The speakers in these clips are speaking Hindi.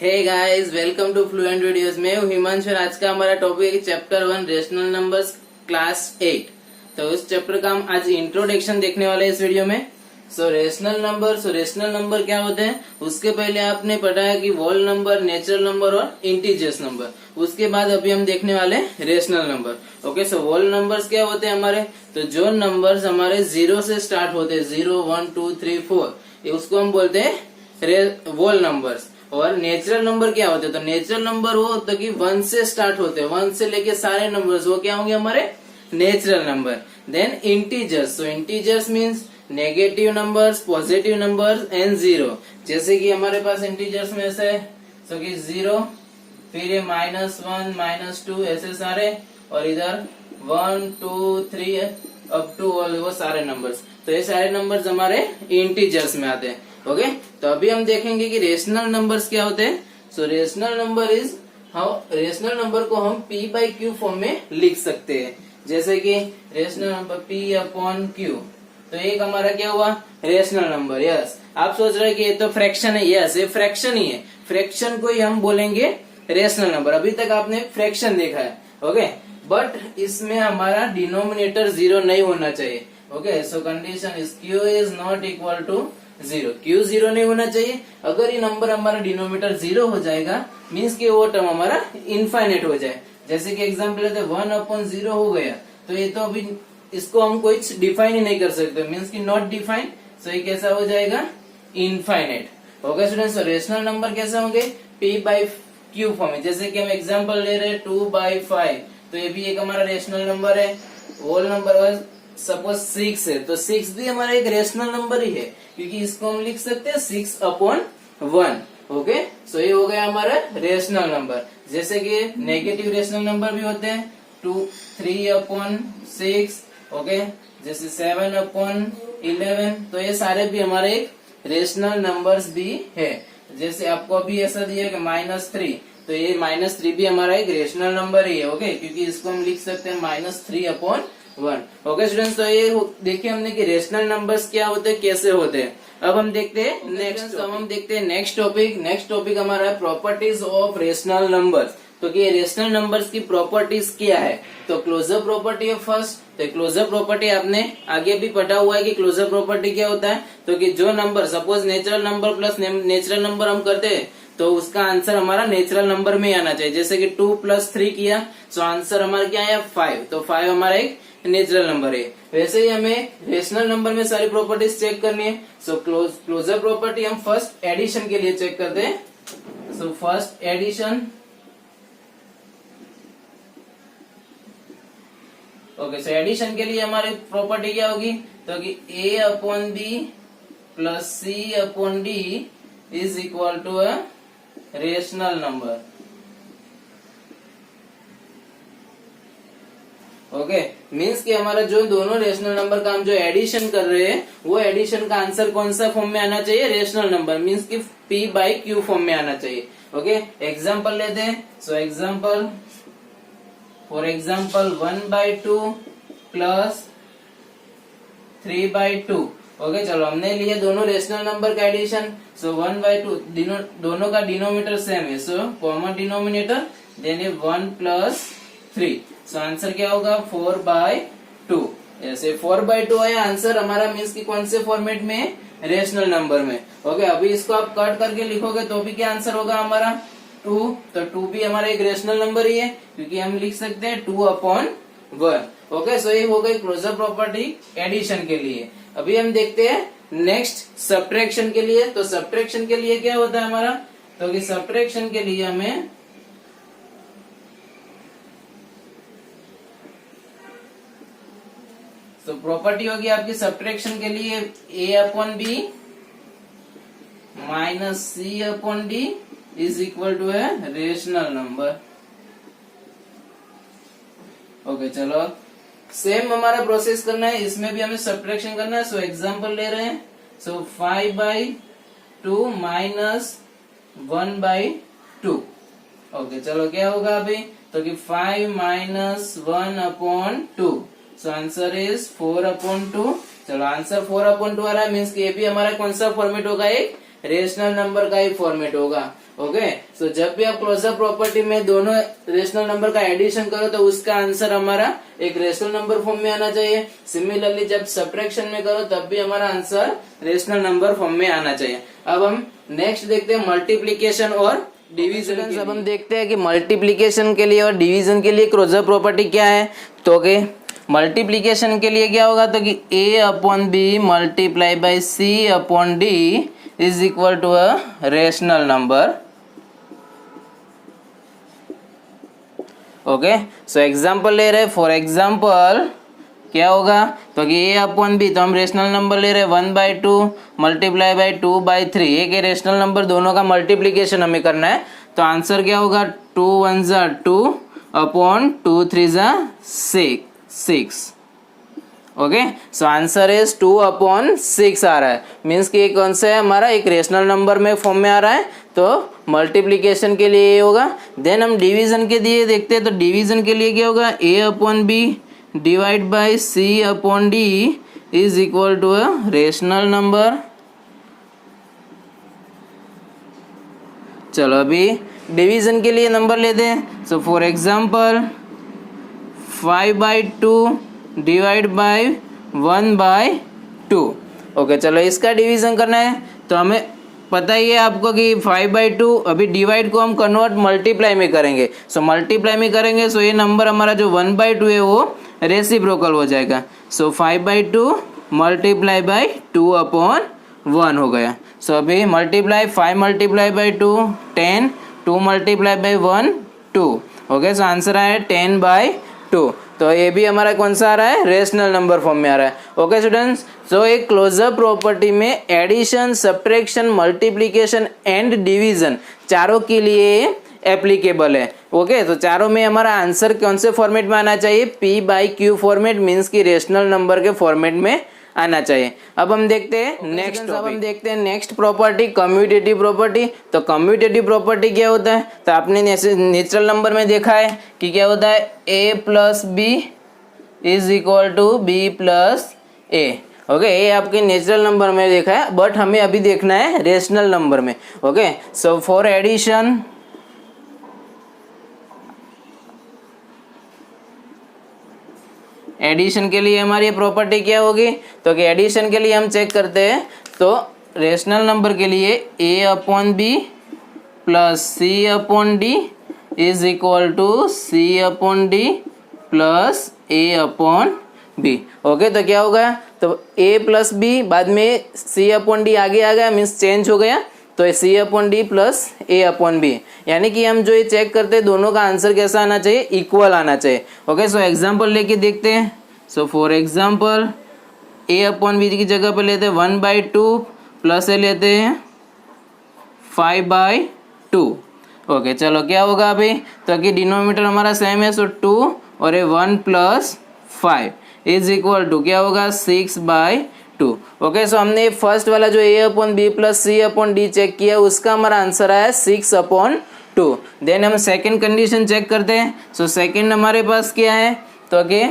Hey guys, welcome to fluent videos. मैं हूँ हिमांशु और आज का हमारा टॉपिक है चैप्टर 1 रेशनल नंबर्स क्लास 8। तो उस चैप्टर का हम आज इंट्रोडक्शन देखने वाले हैं इस वीडियो में। रेशनल नंबर क्या होते हैं उसके पहले आपने पढ़ा है कि होल नंबर, नेचुरल नंबर और इंटीजर्स नंबर। उसके बाद अभी हम देखने वाले हैं rational number. Okay, so whole numbers क्या होते हैं हमारे, तो जो नंबर्स हमारे 0 से स्टार्ट होते हैं, 0, 1, 2, 3, 4, उसको हम बोलते हैं होल नंबर्स। और नेचुरल नंबर क्या होते हैं, तो नेचुरल नंबर वो होता है कि 1 से स्टार्ट होते हैं, 1 से लेके सारे नंबर्स वो क्या होंगे हमारे natural number. Then integers, so integers means negative numbers, positive numbers and zero. जैसे कि हमारे पास इंटीजर्स में ऐसे है, सो कि 0, फिर ये -1, -2 ऐसे सारे, और इधर 1, 2, 3 अप टू ऑल वो सारे नंबर्स। तो ये सारे नंबर्स हमारे इंटीजर्स में आते हैं। ओके, तो अभी हम देखेंगे कि रेशनल नंबर्स क्या होते हैं। So rational number is how, rational number को हम P/Q फॉर्म में लिख सकते हैं। जैसे कि रेशनल नंबर P/Q, तो एक हमारा क्या हुआ रेशनल नंबर। यस, आप सोच रहे हैं कि ये तो फ्रैक्शन है। यस, ये फ्रैक्शन ही है, फ्रैक्शन को ही हम बोलेंगे रेशनल नंबर। अभी तक आपने फ्रैक्शन देखा है। ओके, बट इसमें हमारा डिनोमिनेटर 0 नहीं होना चाहिए। Okay, so condition is Q is not equal to 0। Q 0 नहीं होना चाहिए। अगर ये नंबर हमारा डिनोमिनेटर 0 हो जाएगा मीन्स कि वो टर्म हमारा इनफाइनाइट हो जाए। जैसे कि एग्जाम्पल लेते 1/0 हो गया, तो ये तो अभी इसको हम कुछ डिफाइन ही नहीं कर सकते, मीन्स कि नॉट डिफाइन। सो ये कैसा हो जाएगा infinite. Okay students, rational number कैसे होंगे P/Q फॉर्म में। जैसे कि हम एग्जाम्पल ले रहे हैं 2/5, तो ये भी एक हमारा रेशनल नंबर है। होल नंबर सपोज 6 है, तो 6 भी हमारा एक रेशनल नंबर ही है, क्योंकि इसको हम लिख सकते हैं 6/1। ओके, सो ये हो गया हमारा रेशनल नंबर। जैसे कि नेगेटिव रेशनल नंबर भी होते हैं 3/6। ओके, जैसे 7/11, तो ये सारे भी हमारे एक रेशनल नंबर्स भी है। जैसे आपको अभी ऐसा दिया कि -3, तो ये -3 भी हमारा एक रेशनल नंबर ही है। ओके, क्योंकि इसको हम लिख सकते हैं -3/1। ओके स्टूडेंट्स, तो ये देखिए हमने कि रेशनल नंबर्स क्या होते हैं, कैसे होते हैं। अब हम देखते हैं नेक्स्ट टॉपिक हमारा है प्रॉपर्टीज ऑफ रेशनल नंबर्स। तो कि रेशनल नंबर्स की प्रॉपर्टीज क्या है, तो क्लोजर प्रॉपर्टी है फर्स्ट। तो क्लोजर प्रॉपर्टी आपने आगे भी पढ़ा हुआ है कि क्लोजर प्रॉपर्टी क्या होता है। तो कि जो number suppose natural number plus natural number हम करते हैं, तो उसका आंसर हमारा नेचुरल नंबर में ही आना चाहिए। जैसे कि 2 + 3 किया, तो आंसर हमारा क्या आया 5, तो 5 हमारा एक नेचुरल नंबर है। वैसे ही हमें रेशनल नंबर में सारी प्रॉपर्टीज चेक करनी है। सो क्लोजर प्रॉपर्टी हम फर्स्ट एडिशन के लिए चेक करते हैं। So first addition, okay, so addition के लिए हमारी प्रॉपर्टी क्या होगी, तो कि A/B + C/D is equal to a rational number. Okay, means कि हमारा जो दोनों रेशनल नंबर का हम जो एडिशन कर रहे हैं, वो एडिशन का आंसर कौन सा फॉर्म में आना चाहिए, रेशनल नंबर, मीन्स कि P/Q फॉर्म में आना चाहिए। ओके, एग्जाम्पल लेते हैं। So example, for example 1/2 + 3/2। Okay, चलो हमने लिए दोनों रेशनल नंबर का एडिशन। सो 1/2 दोनों का डिनोमिनेटर सेम है, so common denominator, then 1 + 3। So answer क्या होगा 4/2। ऐसे 4/2 है आंसर हमारा, मीन्स कि कौन से फॉर्मेट में, रेशनल नंबर में। ओके, अभी इसको आप कट करके लिखोगे तो भी क्या आंसर होगा हमारा 2। तो 2 भी हमारा एक रेशनल नंबर ही है, क्योंकि हम लिख सकते हैं 2/1। ओके, सो ये हो गई क्लोजर प्रॉपर्टी एडिशन के लिए। अभी हम देखते हैं नेक्स्ट सब्ट्रैक्शन के लिए। तो सब्ट्रैक्शन के लिए क्या होता है हमारा, तो कि सब्ट्रैक्शन के लिए हमें तो प्रॉपर्टी होगी आपकी सब्ट्रैक्शन के लिए A/B - C/D is equal to a rational number. Okay, चलो सेम हमारा प्रोसेस करना है, इसमें भी हमें सब्ट्रैक्शन करना है। सो एग्जांपल ले रहे हैं। सो 5/2 - 1/2। ओके, चलो क्या होगा अभी, तो कि 5 - 1/2। सो आंसर इज 4/2। चलो आंसर 4/2 आ रहा है, मीन्स कि ये भी हमारा कौन सा फॉर्मेट होगा, एक रेशनल नंबर का ही फॉर्मेट होगा। ओके, सो जब भी आप क्लोजर प्रॉपर्टी में दोनों रेशनल नंबर का एडिशन करो तो उसका आंसर हमारा एक रेशनल नंबर फॉर्म में आना चाहिए। सिमिलरली जब सब्ट्रैक्शन में करो तब भी हमारा आंसर रेशनल नंबर फॉर्म में आना चाहिए। अब हम नेक्स्ट देखते हैं मल्टीप्लीकेशन और डिवीजन। अब हम देखते हैं कि मल्टीप्लीकेशन के लिए और डिवीजन के लिए क्लोजर प्रॉपर्टी क्या है। तो मल्टीप्लीकेशन के लिए क्या होगा, तो कि a upon B multiply by C upon D is equal to a rational number. Okay, so example ले रहे, फॉर एग्जाम्पल क्या होगा, तो कि a अपॉन बी, तो हम रेशनल नंबर ले रहे 1/2 मल्टीप्लाई बाई 2/3, एक रेशनल नंबर दोनों का मल्टीप्लीकेशन हमें करना है। तो आंसर क्या होगा, 2 1 ज़ा 2 अपॉन 2 3 ज़ा 6। Okay, so answer is 2 upon 6 आ रहा है। मीन्स कि कौन सा है हमारा, एक रेशनल नंबर में फॉर्म में आ रहा है, तो मल्टीप्लीकेशन के लिए ये होगा। देन हम डिवीजन के लिए देखते हैं, तो डिवीजन के लिए क्या होगा, a upon B divide by C upon D is equal to a rational number. चलो अभी डिवीजन के लिए नंबर लेते हैं। So for example 5/2 divide by 1/2। Okay, चलो इसका डिवीजन करना है। तो हमें पता ही है आपको कि 5/2 अभी डिवाइड को हम कन्वर्ट मल्टीप्लाई में करेंगे। सो मल्टीप्लाई में करेंगे, सो ये नंबर हमारा जो 1/2 है वो रेसिप्रोकल हो जाएगा। सो 5/2 मल्टीप्लाई बाई 2 अपॉन 1 हो गया। सो अभी multiply 5 multiply by 2 10, 2 multiply by 1 2। Okay, so answer आया 10/2। तो ये भी हमारा कौन सा आ रहा है, रेशनल नंबर फॉर्म में आ रहा है। ओके स्टूडेंट्स, सो एक क्लोजर प्रॉपर्टी में addition, subtraction, multiplication and division चारों के लिए एप्लीकेबल है। ओके, तो चारों में हमारा आंसर कौन से फॉर्मेट में आना चाहिए, p/q फॉर्मेट, मीन्स की रेशनल नंबर के फॉर्मेट में आना चाहिए। अब हम देखते हैं नेक्स्ट प्रॉपर्टी, कम्यूटेटिव प्रॉपर्टी। तो कम्यूटेटिव प्रॉपर्टी क्या होता है, तो आपने नेचुरल नंबर में देखा है कि क्या होता है, a plus B is equal to B plus A. Okay, ये आपके नेचुरल नंबर में देखा है, बट हमें अभी देखना है रेशनल नंबर में। Okay, so for addition, addition के लिए हमारी प्रॉपर्टी क्या होगी, तो कि एडिशन के लिए हम चेक करते हैं, तो रेशनल नंबर के लिए a upon B plus C upon D is equal to C upon D plus a upon B. Okay, तो क्या होगा, तो a प्लस बी, बाद में c अपॉन डी आगे आ गया, मीन्स चेंज हो गया, तो c upon D plus a upon B. यानी कि हम जो ये चेक करते हैं दोनों का आंसर कैसा आना चाहिए, इक्वल आना चाहिए। ओके, सो एग्जांपल लेके देखते हैं। So for example a upon B की जगह पे लेते हैं 1/2 प्लस ए लेते हैं 5/2। ओके, चलो क्या होगा अभी, तो कि डिनोमिनेटर हमारा सेम है, सो 2 और ये 1 प्लस 5 इज इक्वल टू क्या होगा, 6/2। ओके, सो हमने फर्स्ट वाला जो a upon B plus C upon D check किया, उसका हमारा आंसर आया 6/2। देन हम सेकंड कंडीशन चेक करते हैं। सो सेकंड हमारे पास क्या है, तो कि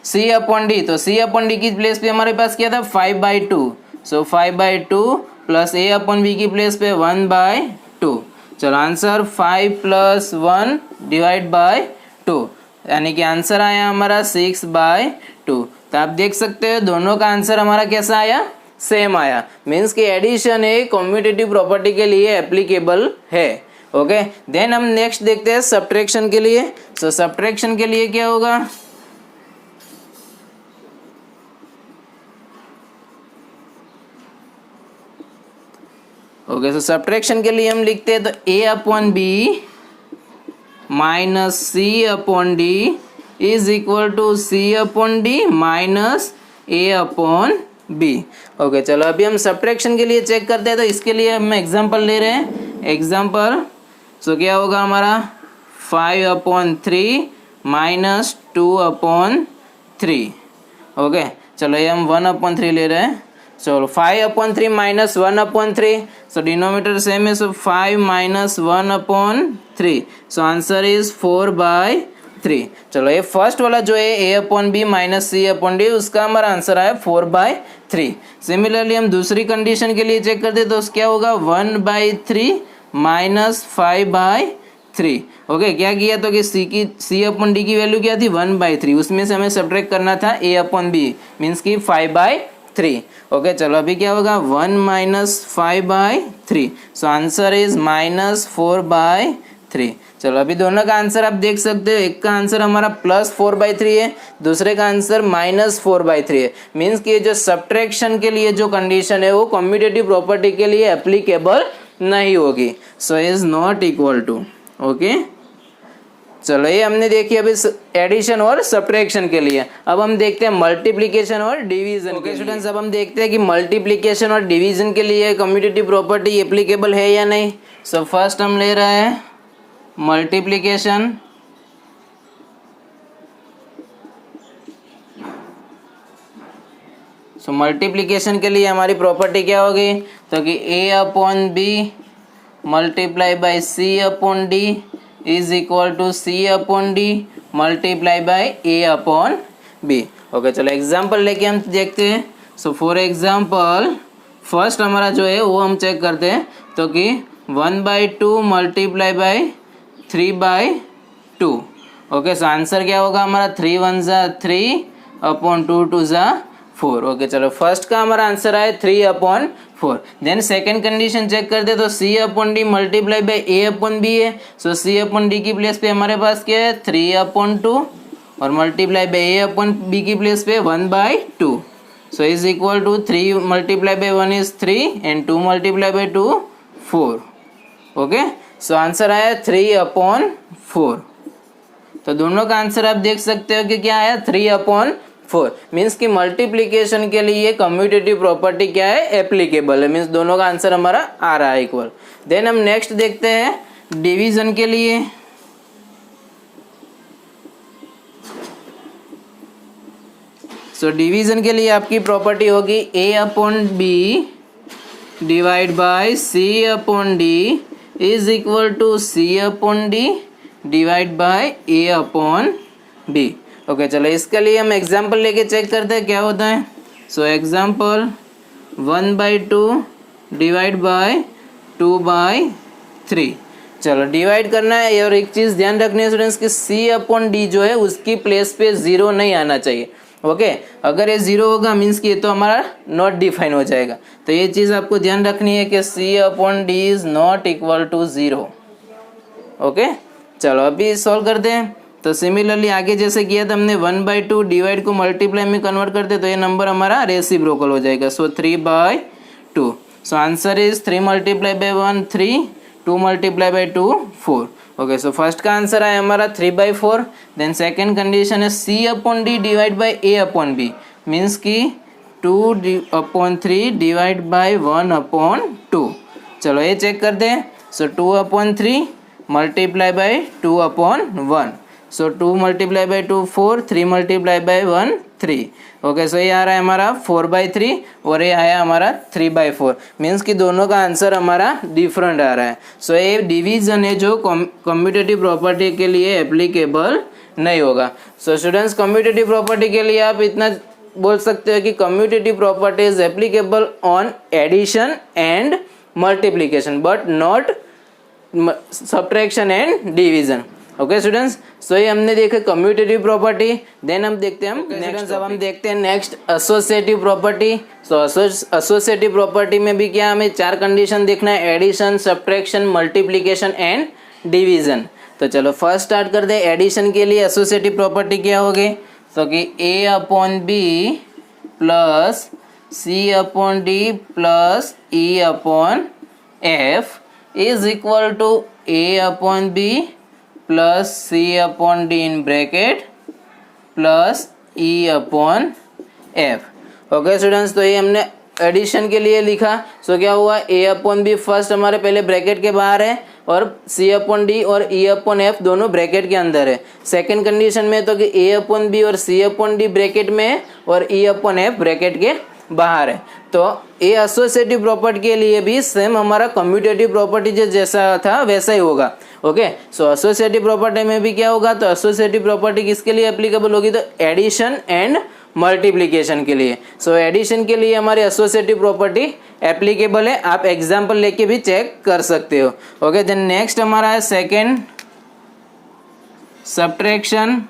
c अपॉन डी, तो c अपॉन डी की प्लेस पे हमारे पास क्या था, 5/2। सो 5/2 प्लस a अपॉन बी की प्लेस पे 1/2। चलो आंसर 5 + 1 डिवाइड बाय 2, यानी कि आंसर आया हमारा 6/2। तो आप देख सकते हो दोनों का आंसर हमारा कैसा आया, सेम आया। मीन्स कि एडिशन एक कम्यूटेटिव प्रॉपर्टी के लिए एप्लीकेबल है। ओके, देन हम नेक्स्ट देखते हैं सब्ट्रैक्शन के लिए। सो सब्ट्रैक्शन के लिए क्या होगा, ओके, सो सब्ट्रैक्शन के लिए हम लिखते हैं, तो a upon B minus C upon D is equal to C upon D minus a upon B. Okay, चलो अभी हम सब्ट्रैक्शन के लिए चेक करते हैं। तो इसके लिए हम एग्जांपल ले रहे हैं। एग्जांपल, सो क्या होगा हमारा 5/3 माइनस 2/3। ओके, चलो ये हम 1/3 ले रहे हैं। चलो 5/3 माइनस 1/3, सो डिनोमिनेटर सेम है, सो 5 - 1/3, सो आंसर इज 4/3। 3। चलो ये फर्स्ट वाला जो है a upon B minus C upon D, उसका हमारा आंसर आया 4/3। सिमिलरली हम दूसरी कंडीशन के लिए चेक करते तो क्या होगा 1/3 माइनस 5/3। ओके, क्या किया तो कि सी अपॉन डी की वैल्यू क्या थी 1/3, उसमें से हमें सब्ट्रैक्ट करना था a अपॉन बी मीन्स की 5/3। ओके, चलो अभी क्या होगा 1 minus 5/3, so answer is minus 4/3। चलो अभी दोनों का आंसर आप देख सकते हो, एक का आंसर हमारा प्लस 4/3 है, दूसरे का आंसर माइनस 4/3 है। मीन्स कि जो सब्ट्रैक्शन के लिए जो कंडीशन है वो कम्यूटेटिव प्रॉपर्टी के लिए एप्लीकेबल नहीं होगी, so is not equal to. Okay, चलो ये हमने देखी अभी एडिशन और सब्ट्रैक्शन के लिए। अब हम देखते हैं मल्टीप्लिकेशन और डिवीजन। ओके स्टूडेंट्स, अब हम देखते हैं कि मल्टीप्लिकेशन और डिवीजन के लिए कम्यूटेटिव प्रॉपर्टी एप्लीकेबल है या नहीं। सो फर्स्ट हम ले रहे हैं मल्टीप्लिकेशन। सो मल्टीप्लिकेशन के लिए हमारी प्रॉपर्टी क्या होगी तो कि a upon B multiply by C upon D is equal to C upon D multiply by a upon B. Okay, चलो एग्जाम्पल लेके हम देखते हैं। सो फॉर एग्जाम्पल फर्स्ट हमारा जो है वो हम चेक करते हैं तो कि 1/2 multiply by 3/2। Okay, so answer क्या होगा हमारा 3 1 ज़ा 3 अपॉन 2 2 ज़ा 4। ओके, चलो फर्स्ट का हमारा आंसर आया 3/4। देन सेकंड कंडीशन चेक करते तो C upon D multiply by A upon B है। सो सी अपॉन डी की प्लेस पे हमारे पास क्या है 3/2 और multiply by A upon B की प्लेस पे 1/2। So is equal to 3 multiply by 1 is 3 and 2 multiply by 2 4। Okay, so answer आया 3/4। तो दोनों का आंसर आप देख सकते हो कि क्या आया 3/4। मीन्स कि मल्टीप्लिकेशन के लिए कम्यूटेटिव प्रॉपर्टी क्या है एप्लीकेबल है, मीन्स दोनों का आंसर हमारा आ रहा है इक्वल। देन हम नेक्स्ट देखते हैं डिवीजन के लिए। सो डिवीजन के लिए आपकी प्रॉपर्टी होगी a upon B divide by C upon D is equal to C upon D divide by a upon B. Okay, चलो इसके लिए हम एग्जाम्पल लेके चेक करते हैं क्या होता है। So example 1/2 divide by 2/3। चलो डिवाइड करना है और एक चीज़ ध्यान रखनी है स्टूडेंट्स कि सी अपॉन डी जो है उसकी प्लेस पे 0 नहीं आना चाहिए। ओके, अगर ये 0 होगा मीन्स कि ये तो हमारा नॉट डिफाइन हो जाएगा, तो ये चीज़ आपको ध्यान रखनी है कि C upon D is not equal to 0। Okay, चलो अभी सॉल्व करते हैं। तो सिमिलरली आगे जैसे किया था हमने 1/2 डिवाइड को मल्टीप्लाई में कन्वर्ट करते तो ये नंबर हमारा रेसिप्रोकल हो जाएगा। So 3/2। So answer is 3 multiply by 1 3 2 multiply by 2 4। Okay, so first का आंसर है हमारा 3/4। देन सेकेंड कंडीशन है C upon D divide by A upon B means की 2/3 डिवाइड बाई 1/2। चलो ये चेक करते हैं। So 2/3 multiply by 2/1। So 2 multiply by 2 4 3 multiply by 1 3। Okay, so ये आ रहा है हमारा 4/3 और ये आया हमारा 3/4। मीन्स कि दोनों का आंसर हमारा डिफरेंट आ रहा है। सो ये डिवीजन है जो कम्यूटेटिव प्रॉपर्टी के लिए एप्लीकेबल नहीं होगा। सो स्टूडेंट्स, कम्यूटेटिव प्रॉपर्टी के लिए आप इतना बोल सकते हो कि commutative property is applicable on addition and multiplication but not subtraction and division. Okay students, so ये हमने देखा कम्यूटेटिव प्रॉपर्टी। देन हम देखते हैं नेक्स्ट, अब हम देखते हैं next associative property. So associative property में भी क्या हमें 4 कंडीशन देखना है, addition subtraction multiplication and division. तो चलो फर्स्ट स्टार्ट करते हैं। एडिशन के लिए एसोसिएटिव प्रॉपर्टी क्या होगी तो कि a upon B plus C upon D plus e upon F is equal to a upon B plus C upon D in bracket plus E upon F. Okay students, तो ये हमने एडिशन के लिए लिखा। सो क्या हुआ a अपॉन बी फर्स्ट हमारे पहले ब्रैकेट के बाहर है और c अपॉन डी और e अपॉन एफ दोनों ब्रैकेट के अंदर है। सेकंड कंडीशन में तो कि a अपॉन बी और c अपॉन डी ब्रैकेट में है और e अपॉन एफ ब्रैकेट के बाहर है। तो ये एसोसिएटिव प्रॉपर्टी के लिए भी सेम हमारा कम्यूटेटिव प्रॉपर्टी जैसा था वैसा ही होगा। ओके, सो एसोसिएटिव प्रॉपर्टी में भी क्या होगा, तो एसोसिएटिव प्रॉपर्टी किसके लिए एप्लीकेबल होगी, तो एडिशन एंड मल्टीप्लिकेशन के लिए। सो एडिशन के लिए हमारी एसोसिएटिव प्रॉपर्टी एप्लीकेबल है, आप एग्जांपल लेके भी चेक कर सकते हो। ओके, देन नेक्स्ट हमारा है सेकंड सब्ट्रैक्शन।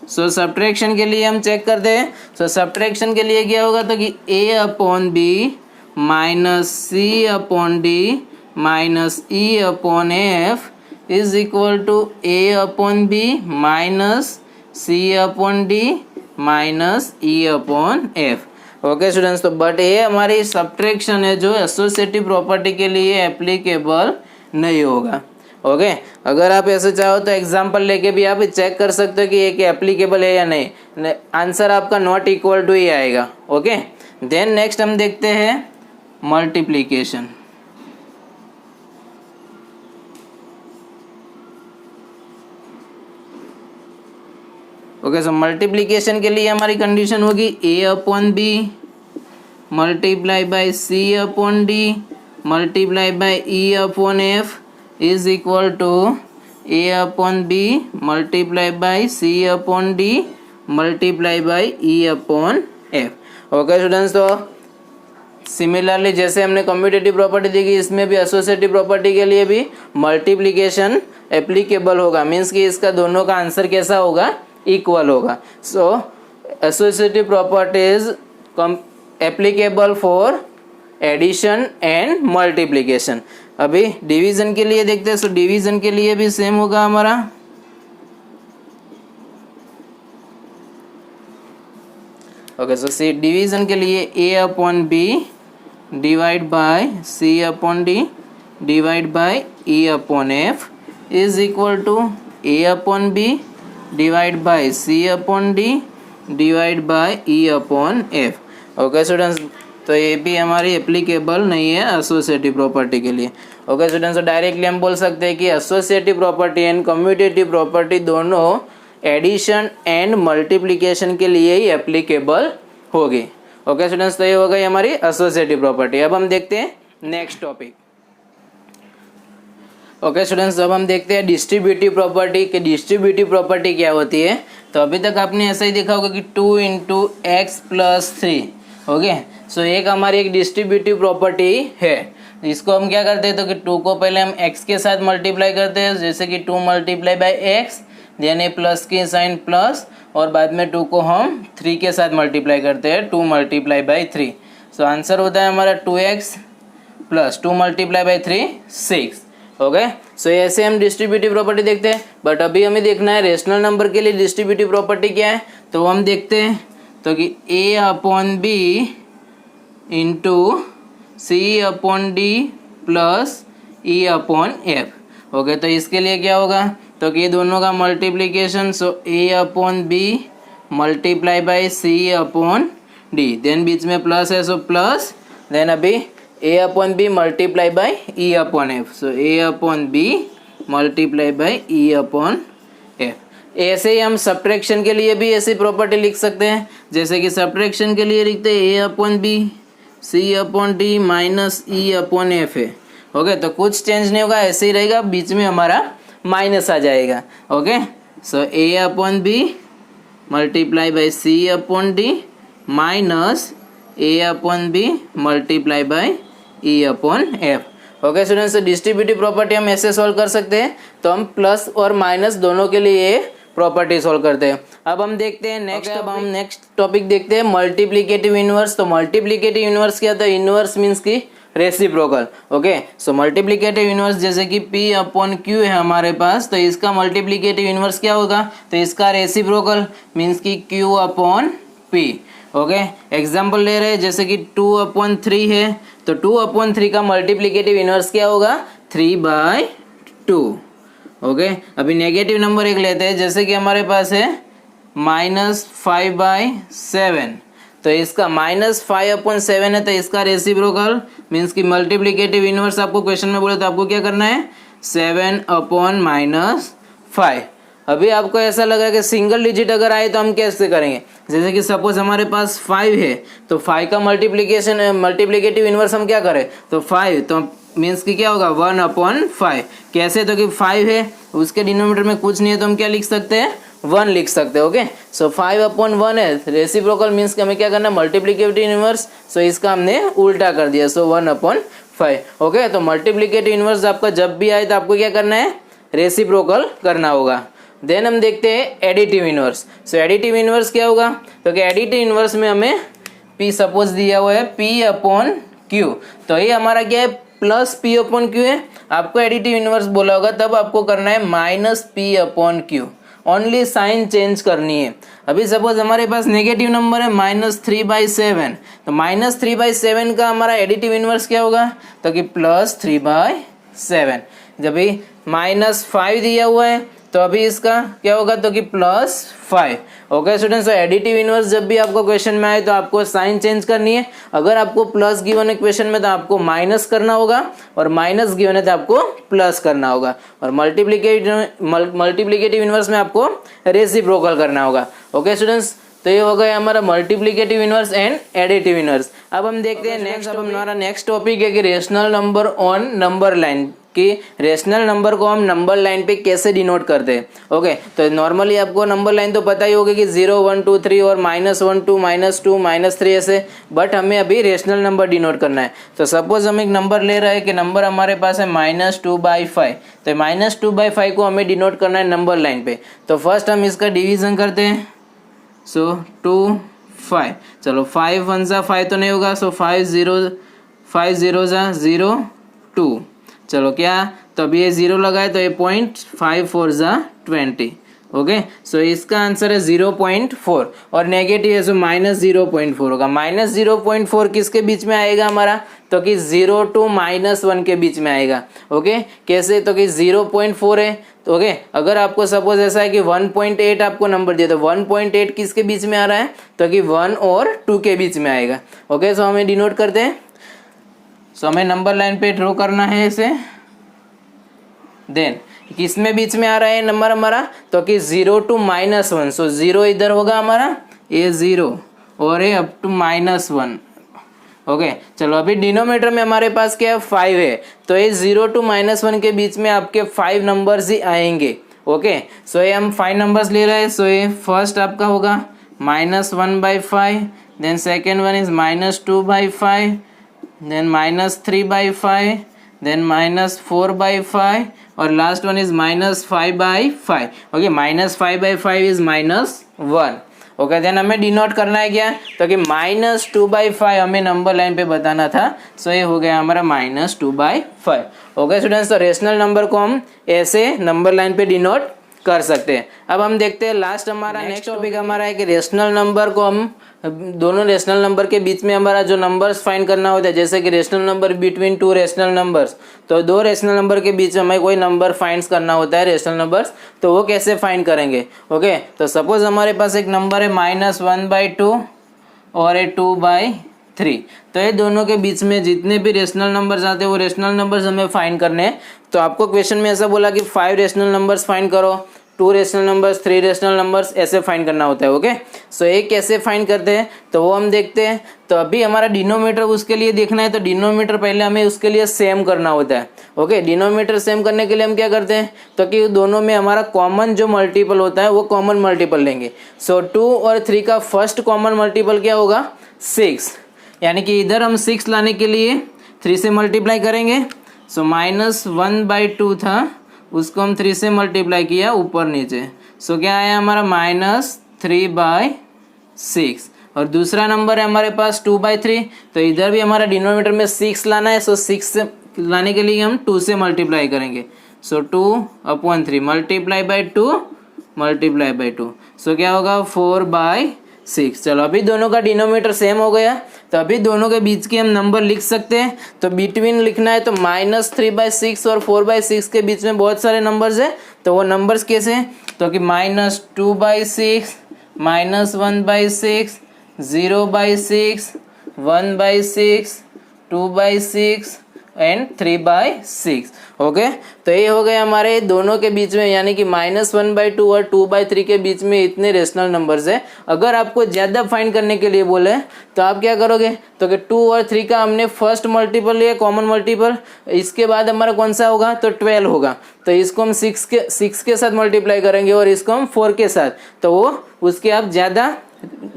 सो सब्ट्रैक्शन के लिए हम चेक करते हैं। सो सब्ट्रैक्शन के लिए क्या होगा, तो कि a upon B minus C upon D minus E upon F is equal to a upon B minus C upon D minus E upon F. Okay students, तो बट ये हमारी सब्ट्रैक्शन है जो एसोसिएटिव प्रॉपर्टी के लिए एप्लीकेबल नहीं होगा। ओके, अगर आप ऐसे चाहो तो एग्जांपल लेके भी आप चेक कर सकते हो कि ये एप्लीकेबल है या नहीं, आंसर आपका नॉट इक्वल टू ही आएगा। ओके, देन नेक्स्ट हम देखते हैं मल्टीप्लिकेशन। ओके, सो मल्टीप्लिकेशन के लिए हमारी कंडीशन होगी a upon B multiply by C upon D multiply by E upon F is equal to a upon B multiply by C upon D multiply by E upon F. Okay students, तो सिमिलरली जैसे हमने कम्यूटेटिव प्रॉपर्टी देखी, इसमें भी एसोसिएटिव प्रॉपर्टी के लिए भी मल्टीप्लिकेशन एप्लीकेबल होगा, मीन्स कि इसका दोनों का आंसर कैसा होगा, इक्वल होगा। So associative properties applicable for addition and multiplication. अभी डिवीजन के लिए देखते हैं। सो डिवीजन के लिए भी सेम होगा हमारा। ओके, सो सी डिवीजन के लिए a upon B divide by C upon D divide by E upon F is equal to a upon B divide by C upon D divide by E upon F. Okay students, तो ये भी हमारी एप्लीकेबल नहीं है एसोसिएटिव प्रॉपर्टी के लिए। ओके स्टूडेंट्स, तो डायरेक्टली हम बोल सकते हैं कि associative property and commutative property दोनों एडिशन एंड मल्टीप्लिकेशन के लिए ही एप्लीकेबल होगी। ओके स्टूडेंट्स, तो ये हो गई हमारी एसोसिएटिव प्रॉपर्टी। अब हम देखते हैं नेक्स्ट टॉपिक। ओके स्टूडेंट्स, अब हम देखते हैं डिस्ट्रीब्यूटिव प्रॉपर्टी कि डिस्ट्रीब्यूटिव प्रॉपर्टी क्या होती है। तो अभी तक आपने ऐसा ही देखा होगा कि 2 इंटू एक्स प्लस 3। ओके, सो एक हमारी एक डिस्ट्रीब्यूटिव प्रॉपर्टी है। इसको हम क्या करते हैं, तो कि 2 को पहले हम x के साथ मल्टीप्लाई करते हैं, जैसे कि 2 मल्टीप्लाई बाय एक्स, देन ये प्लस की साइन प्लस, और बाद में 2 को हम 3 के साथ मल्टीप्लाई करते हैं, 2 मल्टीप्लाई बाय 3। सो आंसर होता है हमारा 2x plus 2 multiply by 3 6। Okay, so ऐसे हम डिस्ट्रीब्यूटिव प्रॉपर्टी देखते हैं। बट अभी हमें देखना है रेशनल नंबर के लिए डिस्ट्रीब्यूटिव प्रॉपर्टी क्या है। तो हम देखते हैं तो कि a upon B into C upon D plus E upon F. Okay, तो इसके लिए क्या होगा, तो कि दोनों का multiplication. So a upon B multiply by C upon D, then बीच में प्लस है, सो प्लस, देन अभी a upon B multiply by E upon F. So a upon B multiply by E upon F. ऐसे ही हम सब्ट्रैक्शन के लिए भी ऐसी प्रॉपर्टी लिख सकते हैं, जैसे कि सब्ट्रैक्शन के लिए लिखते हैं a upon B C upon D minus E upon F है। ओके, तो कुछ चेंज नहीं होगा, ऐसे ही रहेगा, बीच में हमारा माइनस आ जाएगा। Okay, so a upon B multiply by C upon D minus a upon B multiply by E upon F. Okay students, distributive property हम ऐसे सॉल्व कर सकते हैं। तो हम प्लस और माइनस दोनों के लिए प्रॉपर्टी सॉल्व करते हैं। अब हम देखते हैं नेक्स्ट। अब हम नेक्स्ट टॉपिक देखते हैं मल्टीप्लिकेटिव इनवर्स। तो मल्टीप्लिकेटिव इनवर्स क्या था, इनवर्स मीन्स की रेसिप्रोकल। ओके, सो मल्टीप्लिकेटिव इनवर्स जैसे कि p अपॉन q है हमारे पास, तो इसका मल्टीप्लिकेटिव इनवर्स क्या होगा, तो इसका रेसिप्रोकल मीन्स की q upon p। Okay, example ले रहे हैं जैसे कि 2 अपॉन 3 है, तो 2 अपॉन 3 का मल्टीप्लिकेटिव इनवर्स क्या होगा, 3/2। ओके, अभी नेगेटिव नंबर एक लेते हैं, जैसे कि हमारे पास है -5/7, तो इसका -5 अपॉन 7 है, तो इसका रेसिप्रोकल मीन्स की मल्टीप्लिकेटिव इनवर्स आपको क्वेश्चन में बोले तो आपको क्या करना है, 7 अपॉन -5। अभी आपको ऐसा लग रहा है कि सिंगल डिजिट अगर आए तो हम कैसे करेंगे, जैसे कि सपोज हमारे पास 5 है तो 5 का मल्टीप्लिकेटिव इनवर्स हम क्या करें, तो 5 तो मीन्स कि क्या होगा 1/5। कैसे, तो कि 5 है उसके डिनोमिनेटर में कुछ नहीं है तो हम क्या लिख सकते हैं 1 लिख सकते हैं। ओके, सो 5/1 है, रेसिप्रोकल मीन्स कि हमें क्या करना है मल्टीप्लिकेटिव इनवर्स, सो इसका हमने उल्टा कर दिया, सो 1/5। ओके, तो मल्टीप्लिकेटिव इनवर्स आपका जब भी आए तो आपको क्या करना है रेसिप्रोकल करना होगा। देन हम देखते हैं एडिटिव इनवर्स। सो एडिटिव इनवर्स क्या होगा, तो कि एडिटिव इनवर्स में हमें P सपोज दिया हुआ है P/Q, तो ये हमारा क्या है प्लस P/Q है। आपको एडिटिव इनवर्स बोला होगा तब आपको करना है -P/Q, ओनली साइन चेंज करनी है। अभी सपोज हमारे पास नेगेटिव नंबर है -3/7, तो -3/7 का हमारा एडिटिव इनवर्स क्या होगा, तो कि +3/7। जब भी -5 दिया हुआ है तो अभी इसका क्या होगा, तो कि +5। ओके स्टूडेंट्स, तो एडिटिव इनवर्स जब भी आपको क्वेश्चन में आए तो आपको साइन चेंज करनी है। अगर आपको प्लस गिवन है क्वेश्चन में तो आपको माइनस करना होगा, और माइनस गिवन है तो आपको प्लस करना होगा, और मल्टीप्लिकेटिव इनवर्स में आपको रेसिप्रोकल करना होगा। ओके स्टूडेंट्स, तो ये हो गया हमारा multiplicative inverse and additive inverse. अब हम देखते हैं नेक्स्ट, अब हमारा नेक्स्ट टॉपिक है कि rational number on number line, कि रेशनल नंबर को हम नंबर लाइन पे कैसे डिनोट करते हैं। ओके, तो नॉर्मली आपको नंबर लाइन तो पता ही होगी कि 0 1 2 3 और -1 2 -2 -3 ऐसे, बट हमें अभी रेशनल नंबर डिनोट करना है। तो सपोज हम एक नंबर ले रहे हैं कि नंबर हमारे पास है -2/5, तो -2/5 को हमें डिनोट करना है नंबर लाइन पे। तो फर्स्ट हम इसका डिवीजन करते हैं, सो 2 5, चलो 5 1 ज़ा 5 तो नहीं होगा, सो 5 0 ज़ा 0 2, चलो क्या, तो अभी ये 0 लगा है तो ये 0.5 4 ज़ा 20। ओके, सो इसका आंसर है 0.4, और नेगेटिव है सो -0.4 होगा। -0.4 किसके बीच में आएगा हमारा, तो कि 0 to -1 के बीच में आएगा। ओके, कैसे, तो कि 0.4 है, तो ओके अगर आपको सपोज ऐसा है कि 1.8 आपको नंबर दिया तो 1.8 किसके बीच में आ रहा है, तो कि 1 और 2 के बीच में आएगा। ओके, सो हमें डिनोट करते हैं, सो हमें नंबर लाइन पे ड्रॉ करना है इसे। देन किसमें बीच में आ रहा है नंबर हमारा, तो कि 0 to -1, सो 0 इधर होगा हमारा, ये 0 और ये अप टू -1। ओके, चलो अभी डिनोमीटर में हमारे पास क्या है 5 है, तो ये 0 to -1 के बीच में आपके 5 नंबर्स ही आएंगे। ओके, सो ये हम 5 नंबर्स ले रहे हैं, सो ये फर्स्ट आपका होगा -1/5, then second one is -2/5, then -3/5, then -4/5, और last one is -5/5। Okay, -5/5 is -1। Okay, then हमें डिनोट करना है क्या, तो कि -2/5 हमें नंबर लाइन पे बताना था, सो ये हो गया हमारा -2/5। ओके स्टूडेंट्स, तो रेशनल नंबर को हम ऐसे नंबर लाइन पे डिनोट कर सकते हैं। अब हम देखते हैं लास्ट हमारा नेक्स्ट टॉपिक हमारा है कि रेशनल नंबर को हम दोनों रेशनल नंबर के बीच में हमारा जो नंबर्स फाइंड करना होता है, जैसे कि rational number between 2 rational numbers, तो 2 रेशनल नंबर के बीच में हमें कोई नंबर फाइंड करना होता है रेशनल नंबर्स, तो वो कैसे फाइंड करेंगे। ओके, तो सपोज हमारे पास एक नंबर है -1/2 और ये 2/3, तो ये दोनों के बीच में जितने भी रेशनल नंबर्स आते हैं वो रेशनल नंबर्स हमें फाइंड करने हैं। तो आपको क्वेश्चन में ऐसा बोला कि 5 रेशनल नंबर्स फाइंड करो, 2 रेशनल नंबर्स, 3 रेशनल नंबर्स, ऐसे फाइंड करना होता है। ओके, सो ये कैसे फाइंड करते हैं तो वो हम देखते हैं। तो अभी हमारा डिनोमीटर उसके लिए देखना है, तो डिनोमीटर पहले हमें उसके लिए सेम करना होता है। ओके, डिनोमीटर सेम करने के लिए हम क्या करते हैं, तो कि दोनों में हमारा कॉमन जो मल्टीपल होता है वो कॉमन मल्टीपल लेंगे। सो 2 और 3 का फर्स्ट कॉमन मल्टीपल क्या होगा 6, यानी कि इधर हम 6 लाने के लिए 3 से मल्टीप्लाई करेंगे। सो -1/2 था, उसको हम 3 से मल्टीप्लाई किया ऊपर नीचे, सो क्या आया हमारा -3/6। और दूसरा नंबर है हमारे पास 2/3, तो इधर भी हमारा डिनोमीटर में 6 लाना है, सो 6 से लाने के लिए हम 2 से मल्टीप्लाई करेंगे। सो 2/3 मल्टीप्लाई बाई 2, सो क्या होगा 4/6। चलो अभी दोनों का डिनोमीटर सेम हो गया, तो अभी दोनों के बीच के हम नंबर लिख सकते हैं। तो बिटवीन लिखना है, तो -3/6 और 4/6 के बीच में बहुत सारे नंबर्स है, तो वो नंबर्स कैसे हैं, तो कि -2/6, -1/6, 0/6, 1/6, 2/6, एंड 3/6। ओके, तो ये हो गए हमारे दोनों के बीच में, यानी कि -1/2 और 2/3 के बीच में इतने रेशनल नंबर्स है। अगर आपको ज्यादा फाइंड करने के लिए बोले तो आप क्या करोगे, तो कि 2 और 3 का हमने फर्स्ट मल्टीपल लिया, कॉमन मल्टीपल, इसके बाद हमारा कौन सा होगा, तो 12 होगा। तो इसको हम 6 के साथ मल्टीप्लाई करेंगे और इसको हम 4 के साथ, तो वो उसके आप ज्यादा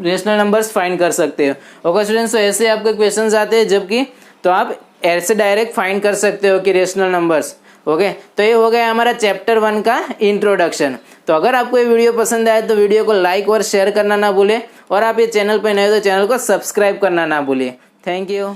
रेशनल नंबर्स फाइंड कर सकते हो। ओके स्टूडेंट्स, तो ऐसे आपके क्वेश्चंस आते हैं, जबकि तो आप ऐसे डायरेक्ट फाइंड कर सकते हो कि रेशनल नंबर्स। ओके, तो ये हो गया हमारा चैप्टर 1 का इंट्रोडक्शन। तो अगर आपको ये वीडियो पसंद आए तो वीडियो को लाइक और शेयर करना ना भूलें, और आप ये चैनल पर नए हो तो चैनल को सब्सक्राइब करना ना भूलिए। Thank you.